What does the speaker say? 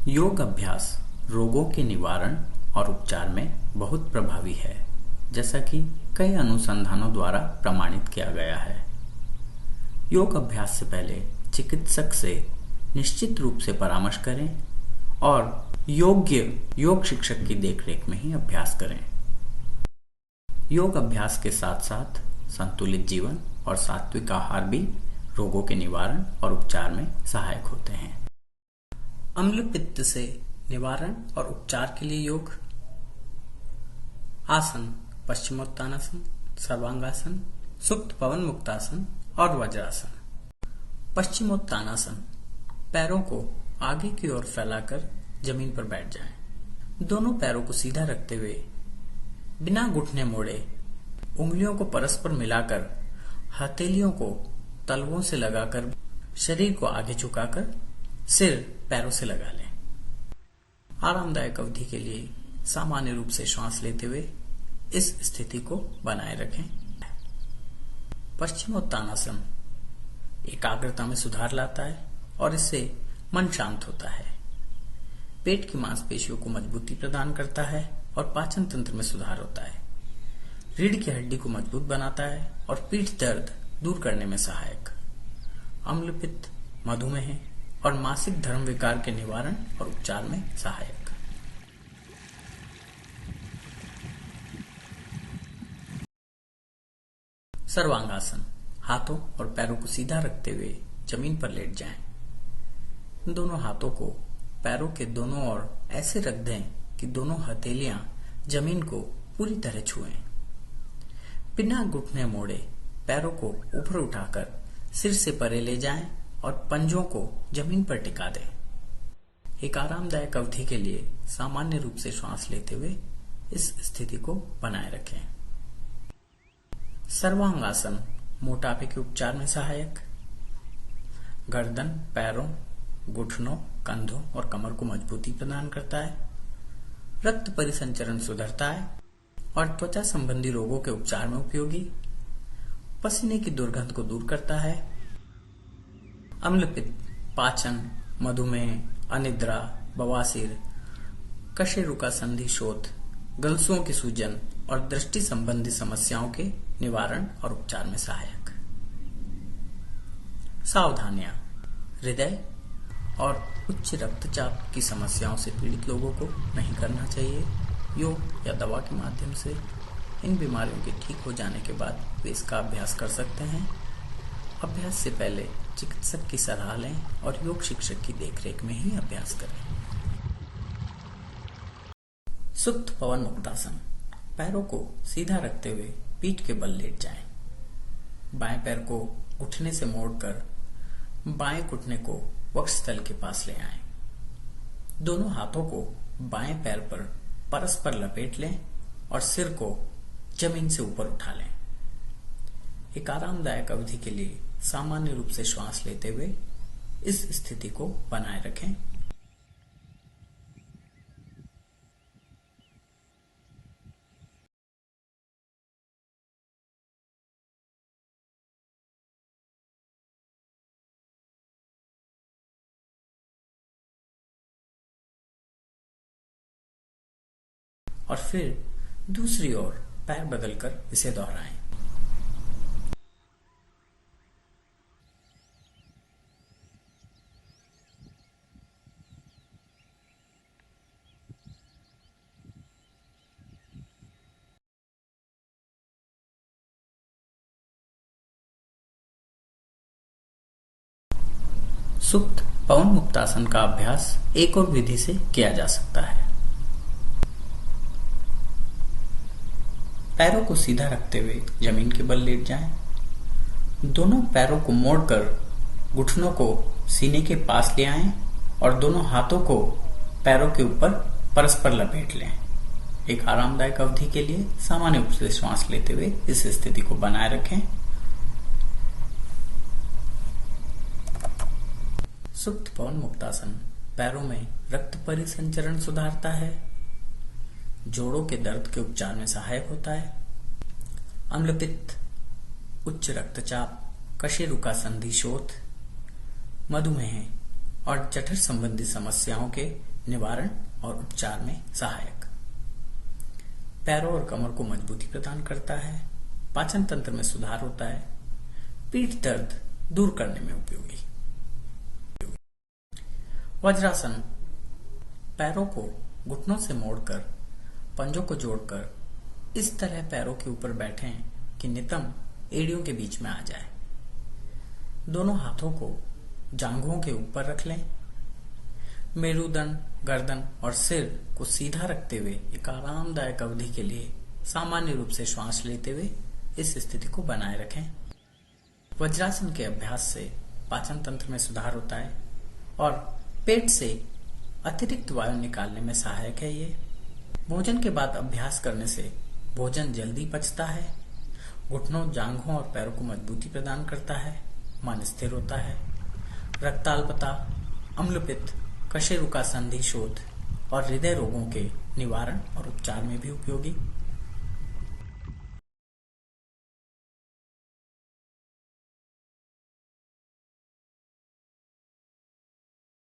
योग अभ्यास रोगों के निवारण और उपचार में बहुत प्रभावी है, जैसा कि कई अनुसंधानों द्वारा प्रमाणित किया गया है। योग अभ्यास से पहले चिकित्सक से निश्चित रूप से परामर्श करें और योग्य योग शिक्षक की देखरेख में ही अभ्यास करें। योग अभ्यास के साथ साथ संतुलित जीवन और सात्विक आहार भी रोगों के निवारण और उपचार में सहायक होते हैं। अम्ल पित्त से निवारण और उपचार के लिए योग आसन, पश्चिमोत्तानासन, सर्वांगासन, सुप्त पवन मुक्तासन और वज्रासन। पश्चिमोत्तानासन, पैरों को आगे की ओर फैलाकर जमीन पर बैठ जाएं। दोनों पैरों को सीधा रखते हुए बिना घुटने मोड़े उंगलियों को परस्पर मिलाकर हथेलियों को तलवों से लगाकर शरीर को आगे झुकाकर सिर पैरों से लगा लें। आरामदायक अवधि के लिए सामान्य रूप से श्वास लेते हुए इस स्थिति को बनाए रखें। पश्चिमोत्तानासन एकाग्रता में सुधार लाता है और इससे मन शांत होता है। पेट की मांसपेशियों को मजबूती प्रदान करता है और पाचन तंत्र में सुधार होता है। रीढ़ की हड्डी को मजबूत बनाता है और पीठ दर्द दूर करने में सहायक। अम्लपित्त, मधुमेह और मासिक धर्म विकार के निवारण और उपचार में सहायक। सर्वांगासन, हाथों और पैरों को सीधा रखते हुए जमीन पर लेट जाएं। दोनों हाथों को पैरों के दोनों ओर ऐसे रख दें कि दोनों हथेलियां जमीन को पूरी तरह छुएं। बिना घुटने मोड़े पैरों को ऊपर उठाकर सिर से परे ले जाएं और पंजों को जमीन पर टिका दें। एक आरामदायक अवधि के लिए सामान्य रूप से श्वास लेते हुए इस स्थिति को बनाए रखें। सर्वांगासन मोटापे के उपचार में सहायक। गर्दन, पैरों, घुटनों, कंधों और कमर को मजबूती प्रदान करता है। रक्त परिसंचरण सुधरता है और त्वचा संबंधी रोगों के उपचार में उपयोगी। पसीने की दुर्गंध को दूर करता है। अम्लपित्त, पाचन, मधुमेह, अनिद्रा, बवासीर, कशेरुका संधि शोथ, गलसुओं की सूजन और दृष्टि संबंधी समस्याओं के निवारण और उपचार में सहायक। सावधानियां, हृदय और उच्च रक्तचाप की समस्याओं से पीड़ित लोगों को नहीं करना चाहिए। योग या दवा के माध्यम से इन बीमारियों के ठीक हो जाने के बाद वे इसका अभ्यास कर सकते हैं। अभ्यास से पहले चिकित्सक की सलाह लें और योग शिक्षक की देखरेख में ही अभ्यास करें। सुप्त पवन मुक्तासन, पैरों को सीधा रखते हुए पीठ के बल लेट जाएं। बाएं पैर को घुटने से मोड़कर बाएं घुटने को वक्षस्थल के पास ले आएं। दोनों हाथों को बाएं पैर पर परस्पर लपेट लें और सिर को जमीन से ऊपर उठा लें। एक आरामदायक अवधि के लिए सामान्य रूप से श्वास लेते हुए इस स्थिति को बनाए रखें। और फिर दूसरी ओर पैर बदलकर इसे दोहराएं। सुप्त पवन मुक्तासन का अभ्यास एक और विधि से किया जा सकता है। पैरों को सीधा रखते हुए जमीन के बल लेट जाएं। दोनों पैरों को मोड़कर घुटनों को सीने के पास ले आएं और दोनों हाथों को पैरों के ऊपर परस्पर लपेट लें। एक आरामदायक अवधि के लिए सामान्य रूप से श्वास लेते हुए इस स्थिति को बनाए रखें। सुप्त पवन मुक्तासन पैरों में रक्त परिसंचरण सुधारता है, जोड़ों के दर्द के उपचार में सहायक होता है। अम्लपित्त, उच्च रक्तचाप, कशेरुका संधि शोथ, मधुमेह और जठर संबंधी समस्याओं के निवारण और उपचार में सहायक। पैरों और कमर को मजबूती प्रदान करता है, पाचन तंत्र में सुधार होता है, पीठ दर्द दूर करने में उपयोगी। वज्रासन पैरों को घुटनों से मोड़कर पंजों को जोड़कर इस तरह पैरों के ऊपर बैठें कि नितंब एड़ियों के बीच में आ जाए। दोनों हाथों को जांघों के ऊपर रख लें। मेरुदंड, गर्दन और सिर को सीधा रखते हुए एक आरामदायक अवधि के लिए सामान्य रूप से श्वास लेते हुए इस स्थिति को बनाए रखें। वज्रासन के अभ्यास से पाचन तंत्र में सुधार होता है और पेट से अतिरिक्त वायु निकालने में सहायक है। ये भोजन के बाद अभ्यास करने से भोजन जल्दी पचता है, घुटनों, जांघों और पैरों को मजबूती प्रदान करता है, मन स्थिर होता है, रक्ताल्पता, अम्लपित्त, कशेरुका संधि शोथ और हृदय रोगों के निवारण और उपचार में भी उपयोगी।